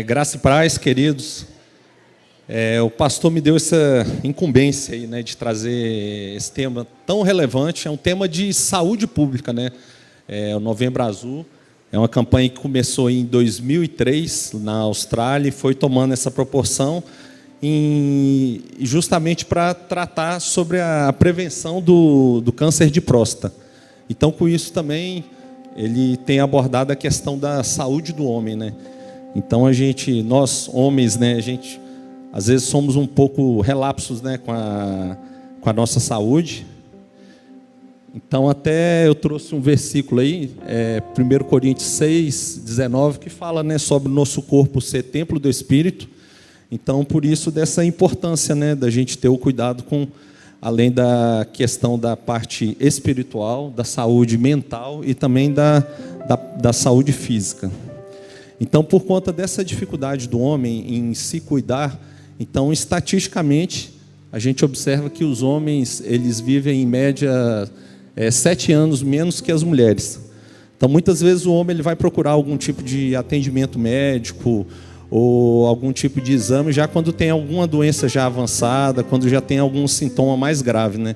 Graça e paz, queridos. O pastor me deu essa incumbência aí, né, de trazer esse tema tão relevante. É um tema de saúde pública, né? O Novembro Azul é uma campanha que começou em 2003 na Austrália e foi tomando essa proporção justamente para tratar sobre a prevenção do câncer de próstata. Então, com isso também ele tem abordado a questão da saúde do homem, né? Então nós homens, né, às vezes somos um pouco relapsos, né, com a nossa saúde. Então até eu trouxe um versículo aí, 1 Coríntios 6, 19, que fala, né, sobre o nosso corpo ser templo do Espírito. Então por isso dessa importância, né, da gente ter o cuidado além da questão da parte espiritual, da saúde mental e também da saúde física. Então, por conta dessa dificuldade do homem em se cuidar, então, estatisticamente, a gente observa que os homens, eles vivem em média 7 anos menos que as mulheres. Então, muitas vezes o homem ele vai procurar algum tipo de atendimento médico ou algum tipo de exame, já quando tem alguma doença já avançada, quando já tem algum sintoma mais grave, né?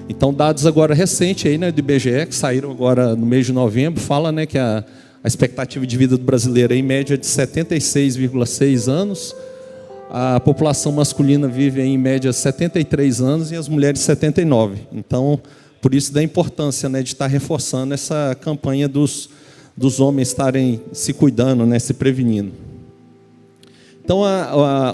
Então, dados agora recentes aí, né, do IBGE, que saíram agora no mês de novembro, fala, né, que a expectativa de vida do brasileiro é em média de 76,6 anos. A população masculina vive em média 73 anos e as mulheres 79. Então, por isso da importância, né, de estar reforçando essa campanha dos homens estarem se cuidando, né, se prevenindo. Então,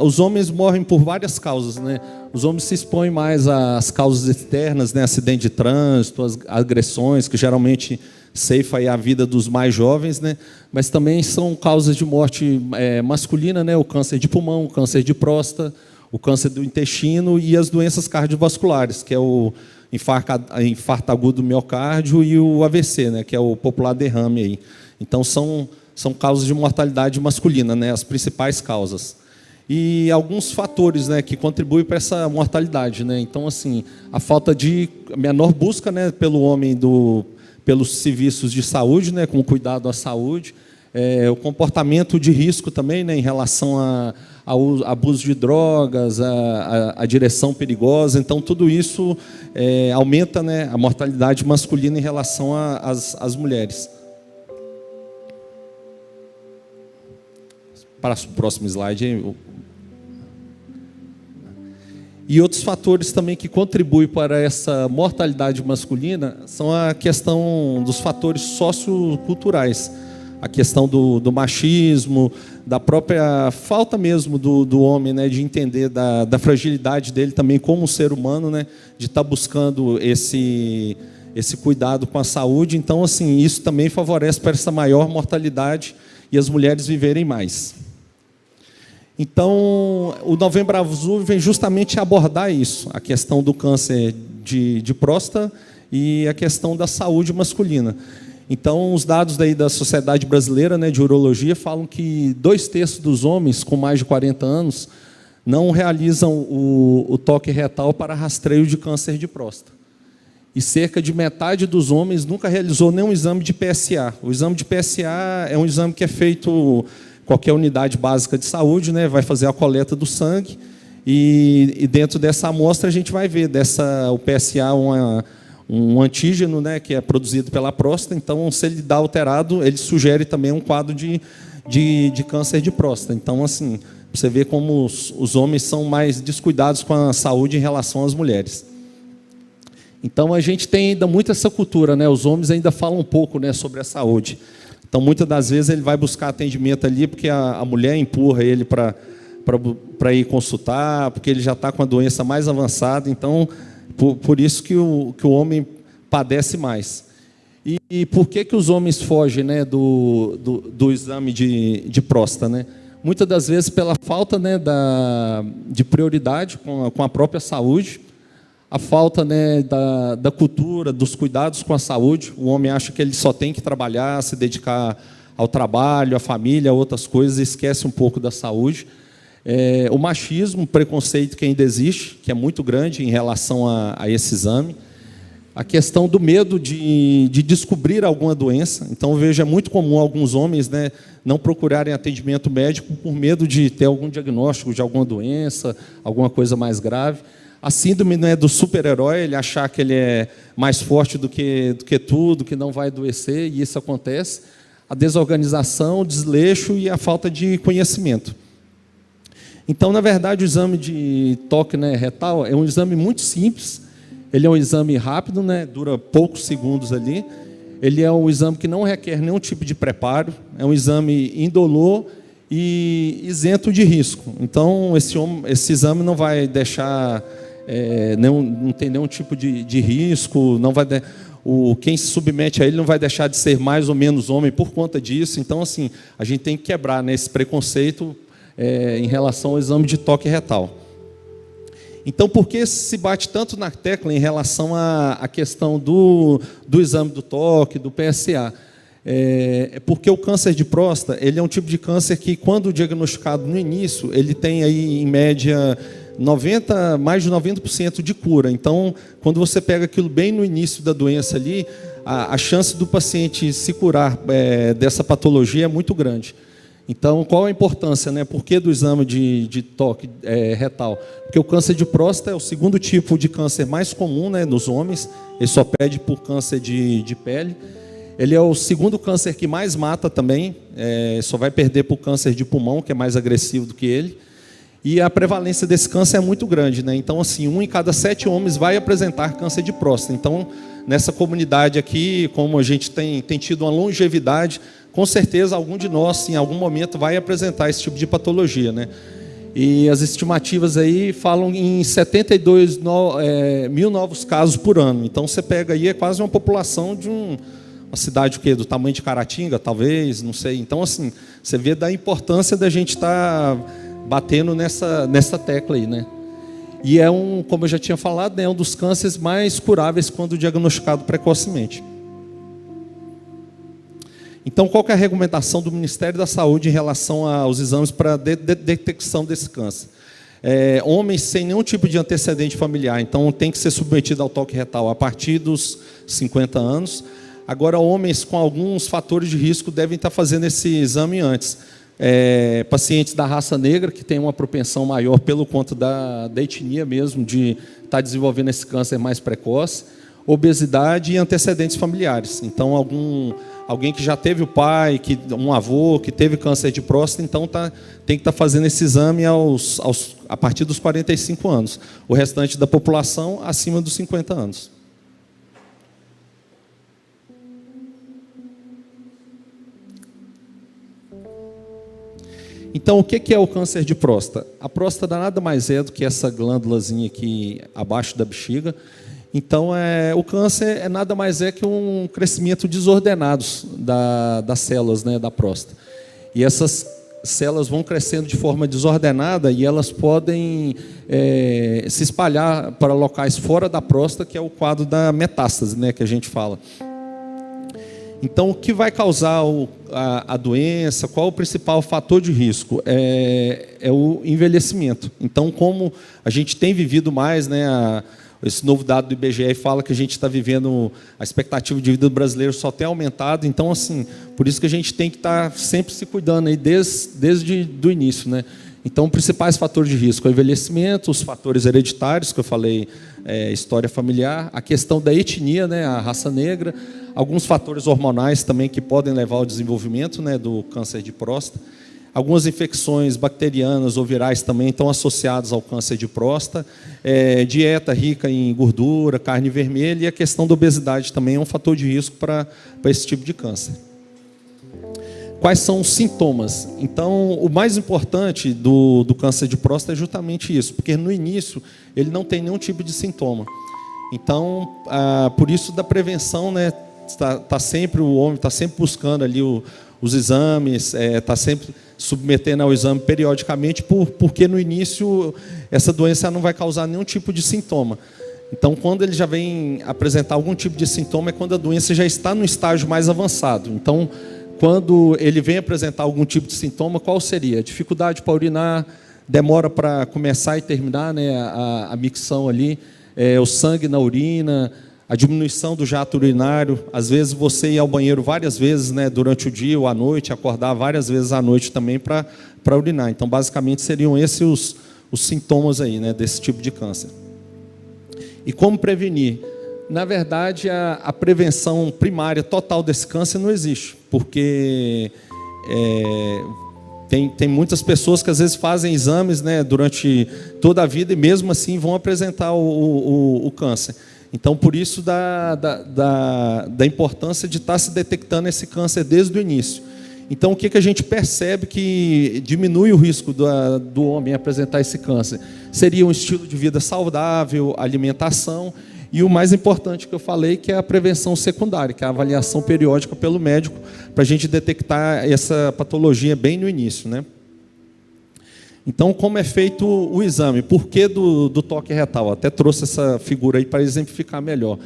os homens morrem por várias causas, né? Os homens se expõem mais às causas externas, né, acidente de trânsito, as agressões, que geralmente ceifa aí a vida dos mais jovens, né? Mas também são causas de morte masculina, né? O câncer de pulmão, o câncer de próstata, o câncer do intestino e as doenças cardiovasculares, que é o infarto agudo do miocárdio e o AVC, né? Que é o popular derrame aí. Então são causas de mortalidade masculina, né? As principais causas. E alguns fatores, né, que contribuem para essa mortalidade, né? Então, assim, a falta de menor busca, né, pelo homem pelos serviços de saúde, né, com cuidado à saúde, o comportamento de risco também, né, em relação ao abuso de drogas, a direção perigosa. Então, tudo isso aumenta, né, a mortalidade masculina em relação às mulheres. Para o próximo slide. E outros fatores também que contribuem para essa mortalidade masculina são a questão dos fatores socioculturais, a questão do machismo, da própria falta mesmo do homem, né, de entender da fragilidade dele também como um ser humano, né, de estar buscando esse cuidado com a saúde. Então, assim, isso também favorece para essa maior mortalidade e as mulheres viverem mais. Então, o Novembro Azul vem justamente abordar isso, a questão do câncer de próstata e a questão da saúde masculina. Então, os dados daí da Sociedade Brasileira, né, de Urologia falam que 2/3 dos homens com mais de 40 anos não realizam o toque retal para rastreio de câncer de próstata. E cerca de metade dos homens nunca realizou nenhum exame de PSA. O exame de PSA é um exame que é feito qualquer unidade básica de saúde, né, vai fazer a coleta do sangue e dentro dessa amostra a gente vai ver o PSA um antígeno, né, que é produzido pela próstata. Então, se ele dá alterado, ele sugere também um quadro de câncer de próstata. Então, assim, você vê como os homens são mais descuidados com a saúde em relação às mulheres. Então, a gente tem ainda muito essa cultura, né? Os homens ainda falam um pouco, né, sobre a saúde. Então, muitas das vezes, ele vai buscar atendimento ali porque a mulher empurra ele para ir consultar, porque ele já está com a doença mais avançada. Então, por isso que o homem padece mais. E por que os homens fogem, né, do exame de próstata, né? Muitas das vezes pela falta, né, de prioridade com a própria saúde, a falta, né, da cultura, dos cuidados com a saúde. O homem acha que ele só tem que trabalhar, se dedicar ao trabalho, à família, a outras coisas, e esquece um pouco da saúde. O machismo, o preconceito que ainda existe, que é muito grande em relação a esse exame. A questão do medo de descobrir alguma doença. Então, eu vejo, é muito comum alguns homens, né, não procurarem atendimento médico por medo de ter algum diagnóstico de alguma doença, alguma coisa mais grave. A síndrome, né, do super-herói, ele achar que ele é mais forte do que tudo, que não vai adoecer, e isso acontece. A desorganização, o desleixo e a falta de conhecimento. Então, na verdade, o exame de toque, né, retal é um exame muito simples. Ele é um exame rápido, né, dura poucos segundos ali. Ele é um exame que não requer nenhum tipo de preparo. É um exame indolor e isento de risco. Então, esse exame não vai deixar, não tem nenhum tipo de risco, não vai quem se submete a ele não vai deixar de ser mais ou menos homem por conta disso. Então, assim, a gente tem que quebrar, né, esse preconceito em relação ao exame de toque retal. Então, por que se bate tanto na tecla em relação à questão do exame do toque, do PSA? Porque o câncer de próstata, ele é um tipo de câncer que, quando diagnosticado no início, ele tem aí, em média, mais de 90% de cura. Então, quando você pega aquilo bem no início da doença ali, a chance do paciente se curar dessa patologia é muito grande. Então, qual a importância, né? Por que do exame de toque retal? Porque o câncer de próstata é o segundo tipo de câncer mais comum, né, nos homens. Ele só pede por câncer de pele. Ele é o segundo câncer que mais mata também. Só vai perder por câncer de pulmão, que é mais agressivo do que ele. E a prevalência desse câncer é muito grande, né? Então, assim, 1 em cada 7 homens vai apresentar câncer de próstata. Então, nessa comunidade aqui, como a gente tem tido uma longevidade, com certeza algum de nós, em algum momento, vai apresentar esse tipo de patologia, né? E as estimativas aí falam em 72 mil novos casos por ano. Então, você pega aí, é quase uma população de uma cidade do tamanho de Caratinga, talvez, não sei. Então, assim, você vê da importância da gente estar batendo nessa tecla aí, né? E como eu já tinha falado, né, é um dos cânceres mais curáveis quando diagnosticado precocemente. Então, qual que é a recomendação do Ministério da Saúde em relação aos exames para detecção desse câncer? Homens sem nenhum tipo de antecedente familiar, então tem que ser submetido ao toque retal a partir dos 50 anos. Agora, homens com alguns fatores de risco devem estar fazendo esse exame antes. Pacientes da raça negra, que têm uma propensão maior pelo conta da etnia mesmo, de estar desenvolvendo esse câncer mais precoce, obesidade e antecedentes familiares. Então, alguém que já teve o pai, um avô que teve câncer de próstata, então tem que estar fazendo esse exame a partir dos 45 anos. O restante da população acima dos 50 anos. Então, o que é o câncer de próstata? A próstata nada mais é do que essa glândulazinha aqui abaixo da bexiga. Então, o câncer nada mais é que um crescimento desordenado das células, né, da próstata. E essas células vão crescendo de forma desordenada e elas podem se espalhar para locais fora da próstata, que é o quadro da metástase, né, que a gente fala. Então, o que vai causar a doença, qual o principal fator de risco? É o envelhecimento. Então, como a gente tem vivido mais, né, esse novo dado do IBGE fala que a gente está vivendo, a expectativa de vida do brasileiro só tem aumentado. Então, assim, por isso que a gente tem que estar sempre se cuidando aí desde o início, né? Então, os principais fatores de risco é o envelhecimento, os fatores hereditários, que eu falei, história familiar, a questão da etnia, né, a raça negra, alguns fatores hormonais também que podem levar ao desenvolvimento, né, do câncer de próstata. Algumas infecções bacterianas ou virais também estão associadas ao câncer de próstata. Dieta rica em gordura, carne vermelha, e a questão da obesidade também é um fator de risco para esse tipo de câncer. Quais são os sintomas? Então, o mais importante do câncer de próstata é justamente isso, porque no início ele não tem nenhum tipo de sintoma. Então, por isso da prevenção, né, o homem está sempre buscando ali os exames, está sempre submetendo ao exame periodicamente, porque no início essa doença não vai causar nenhum tipo de sintoma. Então, quando ele já vem apresentar algum tipo de sintoma, é quando a doença já está no estágio mais avançado. Então, quando ele vem apresentar algum tipo de sintoma, qual seria? Dificuldade para urinar, demora para começar e terminar, né, a micção ali, o sangue na urina, a diminuição do jato urinário, às vezes você ir ao banheiro várias vezes, né, durante o dia ou à noite, acordar várias vezes à noite também para urinar. Então, basicamente, seriam esses os sintomas aí, né, desse tipo de câncer. E como prevenir? Na verdade, a prevenção primária total desse câncer não existe, porque tem muitas pessoas que às vezes fazem exames, né, durante toda a vida e mesmo assim vão apresentar o câncer. Então, por isso da importância de estar se detectando esse câncer desde o início. Então, o que a gente percebe que diminui o risco do homem apresentar esse câncer? Seria um estilo de vida saudável, alimentação e o mais importante que eu falei, que é a prevenção secundária, que é a avaliação periódica pelo médico, para a gente detectar essa patologia bem no início, né? Então, como é feito o exame? Por que do toque retal? Até trouxe essa figura aí para exemplificar melhor.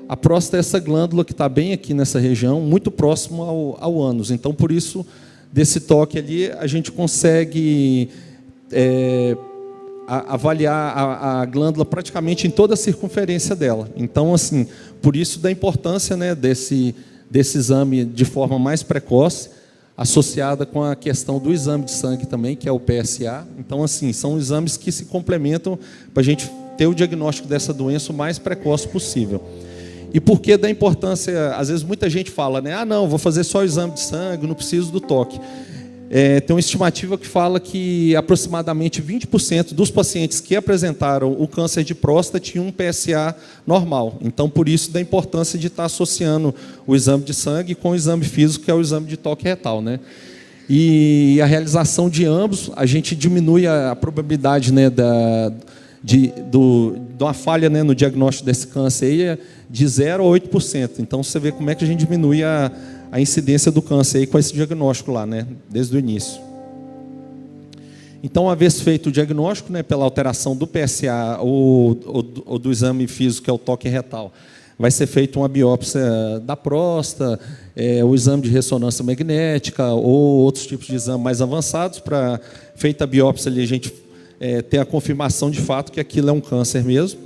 A próstata é essa glândula que está bem aqui nessa região, muito próximo ao ânus. Então, por isso, desse toque ali, a gente consegue avaliar a glândula praticamente em toda a circunferência dela. Então, assim, por isso da importância, né, desse exame de forma mais precoce, associada com a questão do exame de sangue também, que é o PSA. Então, assim, são exames que se complementam para a gente ter o diagnóstico dessa doença o mais precoce possível. E por que da importância? Às vezes muita gente fala, né? Ah, não, vou fazer só o exame de sangue, não preciso do toque. Tem uma estimativa que fala que aproximadamente 20% dos pacientes que apresentaram o câncer de próstata tinham um PSA normal. Então, por isso, da importância de estar associando o exame de sangue com o exame físico, que é o exame de toque retal, né? E a realização de ambos, a gente diminui a probabilidade, né, de uma falha, né, no diagnóstico desse câncer aí, de 0 a 8%. Então, você vê como é que a gente diminui a incidência do câncer aí com esse diagnóstico lá, né, desde o início. Então, uma vez feito o diagnóstico, né, pela alteração do PSA ou do exame físico, que é o toque retal, vai ser feita uma biópsia da próstata, o exame de ressonância magnética ou outros tipos de exame mais avançados. Para feita a biópsia ali, a gente ter a confirmação de fato que aquilo é um câncer mesmo.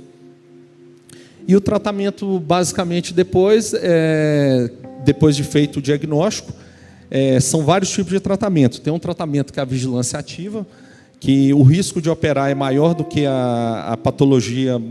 E o tratamento, basicamente, depois de feito o diagnóstico, são vários tipos de tratamento. Tem um tratamento que é a vigilância ativa, que o risco de operar é maior do que a patologia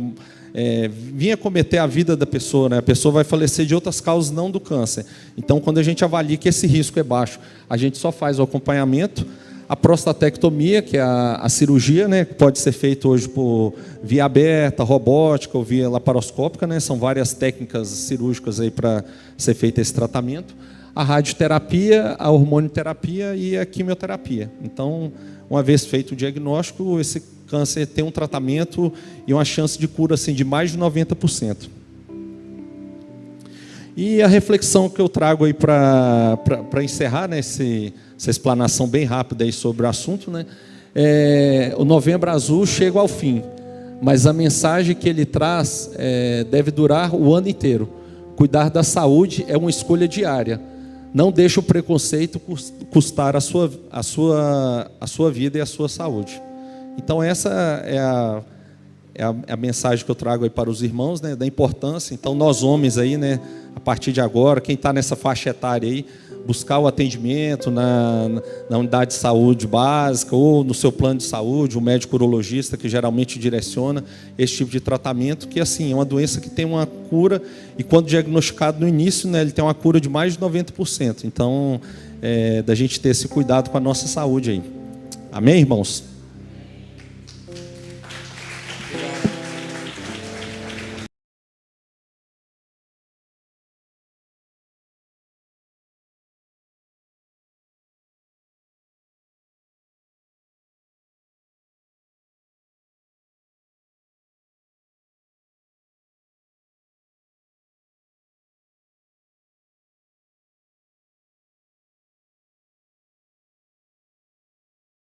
vinha cometer a vida da pessoa, né? A pessoa vai falecer de outras causas, não do câncer. Então, quando a gente avalia que esse risco é baixo, a gente só faz o acompanhamento. A prostatectomia, que é a cirurgia, né, que pode ser feita hoje por via aberta, robótica ou via laparoscópica, né, são várias técnicas cirúrgicas aí para ser feito esse tratamento. A radioterapia, a hormonioterapia e a quimioterapia. Então, uma vez feito o diagnóstico, esse câncer tem um tratamento e uma chance de cura assim, de mais de 90%. E a reflexão que eu trago aí para encerrar, né, essa explanação bem rápida aí sobre o assunto, né, o Novembro Azul chega ao fim, mas a mensagem que ele traz deve durar o ano inteiro. Cuidar da saúde é uma escolha diária. Não deixe o preconceito custar a sua vida e a sua saúde. Então essa é a mensagem que eu trago aí para os irmãos, né, da importância. Então nós homens aí, né, a partir de agora, quem está nessa faixa etária aí, buscar o atendimento na unidade de saúde básica ou no seu plano de saúde, o médico urologista que geralmente direciona esse tipo de tratamento, que assim, é uma doença que tem uma cura e quando diagnosticado no início, né, ele tem uma cura de mais de 90%. Então, da gente ter esse cuidado com a nossa saúde aí. Amém, irmãos?